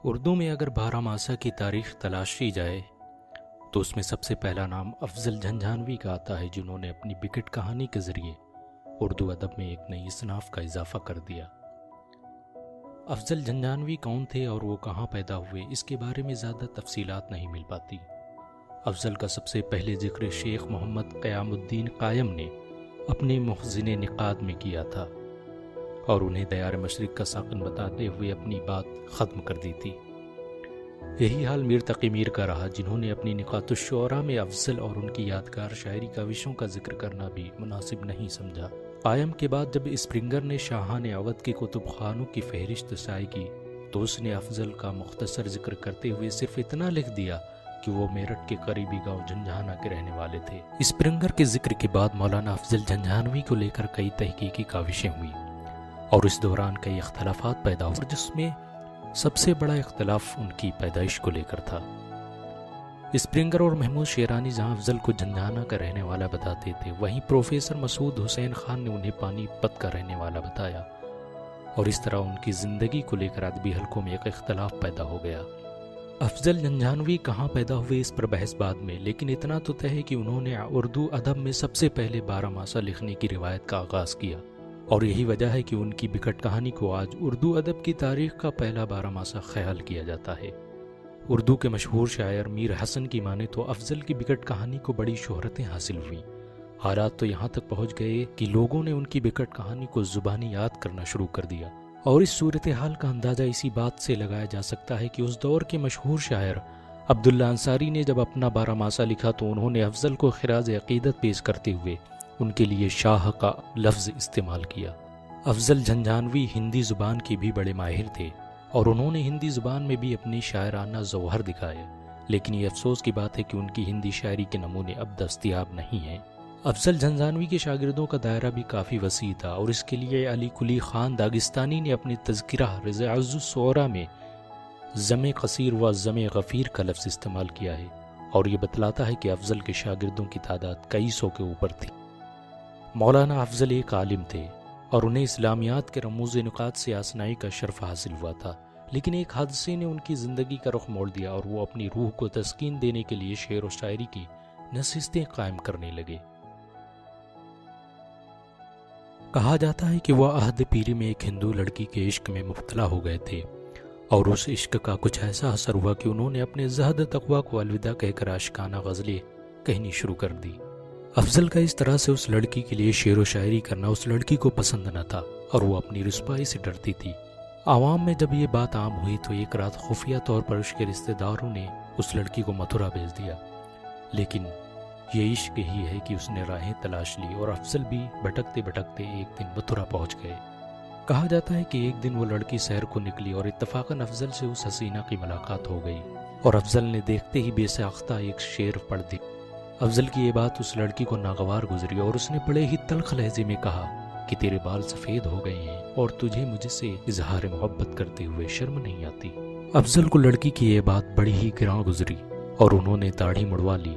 اردو میں اگر بارہ ماسا کی تاریخ تلاشی جائے تو اس میں سب سے پہلا نام افضل جھنجھانوی کا آتا ہے، جنہوں نے اپنی بکٹ کہانی کے ذریعے اردو ادب میں ایک نئی صناف کا اضافہ کر دیا۔ افضل جھنجھانوی کون تھے اور وہ کہاں پیدا ہوئے، اس کے بارے میں زیادہ تفصیلات نہیں مل پاتی۔ افضل کا سب سے پہلے ذکر شیخ محمد قیام الدین قائم نے اپنے مخزن نقاد میں کیا تھا اور انہیں دیار مشرق کا ساکن بتاتے ہوئے اپنی بات ختم کر دی تھی۔ یہی حال میر تقی میر کا رہا، جنہوں نے اپنی نقاط الشعراء میں افضل اور ان کی یادگار شاعری کاوشوں کا ذکر کرنا بھی مناسب نہیں سمجھا۔ قائم کے بعد جب اسپرنگر نے شاہان اودھ کے کتب خانوں کی فہرست شائع کی تو اس نے افضل کا مختصر ذکر کرتے ہوئے صرف اتنا لکھ دیا کہ وہ میرٹھ کے قریبی گاؤں جھنجھانا کے رہنے والے تھے۔ اسپرنگر کے ذکر کے بعد مولانا افضل جھنجھانوی کو لے کر کئی تحقیقی کاوشیں ہوئیں اور اس دوران کئی اختلافات پیدا ہوئے، جس میں سب سے بڑا اختلاف ان کی پیدائش کو لے کر تھا۔ اسپرنگر اور محمود شیرانی جہاں افضل کو جھنجھانا کا رہنے والا بتاتے تھے، وہیں پروفیسر مسعود حسین خان نے انہیں پانی پت کا رہنے والا بتایا، اور اس طرح ان کی زندگی کو لے کر ادبی حلقوں میں ایک اختلاف پیدا ہو گیا۔ افضل جھنجھانوی کہاں پیدا ہوئے اس پر بحث بعد میں، لیکن اتنا تو طے ہے کہ انہوں نے اردو ادب میں سب سے پہلے بارہ ماسا لکھنے کی روایت کا آغاز کیا، اور یہی وجہ ہے کہ ان کی بکٹ کہانی کو آج اردو ادب کی تاریخ کا پہلا بارہ ماسا خیال کیا جاتا ہے۔ اردو کے مشہور شاعر میر حسن کی مانے تو افضل کی بکٹ کہانی کو بڑی شہرتیں حاصل ہوئیں۔ حالات تو یہاں تک پہنچ گئے کہ لوگوں نے ان کی بکٹ کہانی کو زبانی یاد کرنا شروع کر دیا، اور اس صورتحال کا اندازہ اسی بات سے لگایا جا سکتا ہے کہ اس دور کے مشہور شاعر عبداللہ انصاری نے جب اپنا بارہ ماسا لکھا تو انہوں نے افضل کو خراج عقیدت پیش کرتے ہوئے ان کے لیے شاہ کا لفظ استعمال کیا۔ افضل جھنجھانوی ہندی زبان کے بھی بڑے ماہر تھے اور انہوں نے ہندی زبان میں بھی اپنی شاعرانہ ظہور دکھائے، لیکن یہ افسوس کی بات ہے کہ ان کی ہندی شاعری کے نمونے اب دستیاب نہیں ہیں۔ افضل جھنجھانوی کے شاگردوں کا دائرہ بھی کافی وسیع تھا، اور اس کے لیے علی کلی خان داغستانی نے اپنے تذکرہ رضاعز الصورا میں زم قصیر و زم غفیر کا لفظ استعمال کیا ہے، اور یہ بتلاتا ہے کہ افضل کے شاگردوں کی تعداد کئی سو کے اوپر تھی۔ مولانا افضل ایک عالم تھے اور انہیں اسلامیات کے رموز نکات سے آسنائی کا شرف حاصل ہوا تھا، لیکن ایک حادثے نے ان کی زندگی کا رخ موڑ دیا اور وہ اپنی روح کو تسکین دینے کے لیے شعر و شاعری کی نشستیں قائم کرنے لگے۔ کہا جاتا ہے کہ وہ عہد پیری میں ایک ہندو لڑکی کے عشق میں مبتلا ہو گئے تھے، اور اس عشق کا کچھ ایسا اثر ہوا کہ انہوں نے اپنے زہد تقویٰ کو الوداع کہہ کر عاشقانہ غزلیں کہنی شروع کر دی۔ افضل کا اس طرح سے اس لڑکی کے لیے شعر و شاعری کرنا اس لڑکی کو پسند نہ تھا، اور وہ اپنی رسوائی سے ڈرتی تھی۔ عوام میں جب یہ بات عام ہوئی تو ایک رات خفیہ طور پر اس کے رشتہ داروں نے اس لڑکی کو متھرا بھیج دیا، لیکن یہ عشق ہی ہے کہ اس نے راہیں تلاش لی، اور افضل بھی بھٹکتے بھٹکتے ایک دن متھرا پہنچ گئے۔ کہا جاتا ہے کہ ایک دن وہ لڑکی سیر کو نکلی اور اتفاقاً افضل سے اس حسینہ کی ملاقات ہو گئی، اور افضل نے دیکھتے ہی بے ساختہ ایک شعر پڑھ دی۔ افضل کی یہ بات اس لڑکی کو ناگوار گزری، اور اس نے بڑے ہی تلخ لہجے میں کہا کہ تیرے بال سفید ہو گئے ہیں اور تجھے مجھ سے اظہار محبت کرتے ہوئے شرم نہیں آتی۔ افضل کو لڑکی کی یہ بات بڑی ہی گراں گزری، اور انہوں نے داڑھی مڑوا لی،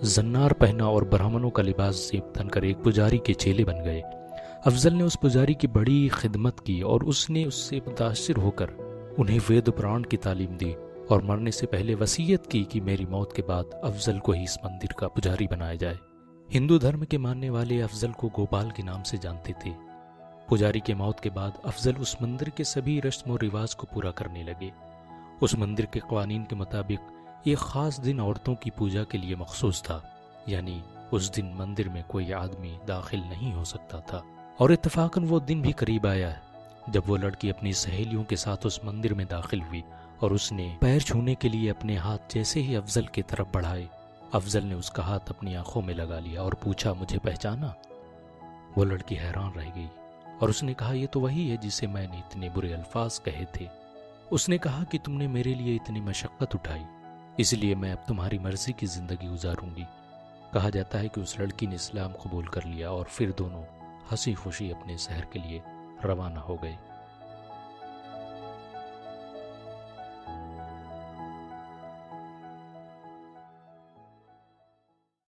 زنار پہنا اور برہمنوں کا لباس زیب تن کر ایک پجاری کے چیلے بن گئے۔ افضل نے اس پجاری کی بڑی خدمت کی، اور اس نے اس سے متاثر ہو کر انہیں وید پران کی تعلیم دی، اور مرنے سے پہلے وصیت کی کہ میری موت کے بعد افضل کو ہی اس مندر کا پجاری بنایا جائے۔ ہندو دھرم کے ماننے والے افضل کو گوپال کے نام سے جانتے تھے۔ پجاری کے موت کے بعد افضل اس مندر کے سبھی رسم و رواج کو پورا کرنے لگے۔ اس مندر کے قوانین کے مطابق ایک خاص دن عورتوں کی پوجا کے لیے مخصوص تھا، یعنی اس دن مندر میں کوئی آدمی داخل نہیں ہو سکتا تھا، اور اتفاقاً وہ دن بھی قریب آیا جب وہ لڑکی اپنی سہیلیوں کے ساتھ اس مندر میں داخل ہوئی، اور اس نے پیر چھونے کے لیے اپنے ہاتھ جیسے ہی افضل کی طرف بڑھائے، افضل نے اس کا ہاتھ اپنی آنکھوں میں لگا لیا اور پوچھا، مجھے پہچانا؟ وہ لڑکی حیران رہ گئی، اور اس نے کہا، یہ تو وہی ہے جسے میں نے اتنے برے الفاظ کہے تھے۔ اس نے کہا کہ تم نے میرے لیے اتنی مشقت اٹھائی، اس لیے میں اب تمہاری مرضی کی زندگی گزاروں گی۔ کہا جاتا ہے کہ اس لڑکی نے اسلام قبول کر لیا، اور پھر دونوں ہنسی خوشی اپنے شہر کے لیے روانہ ہو گئے۔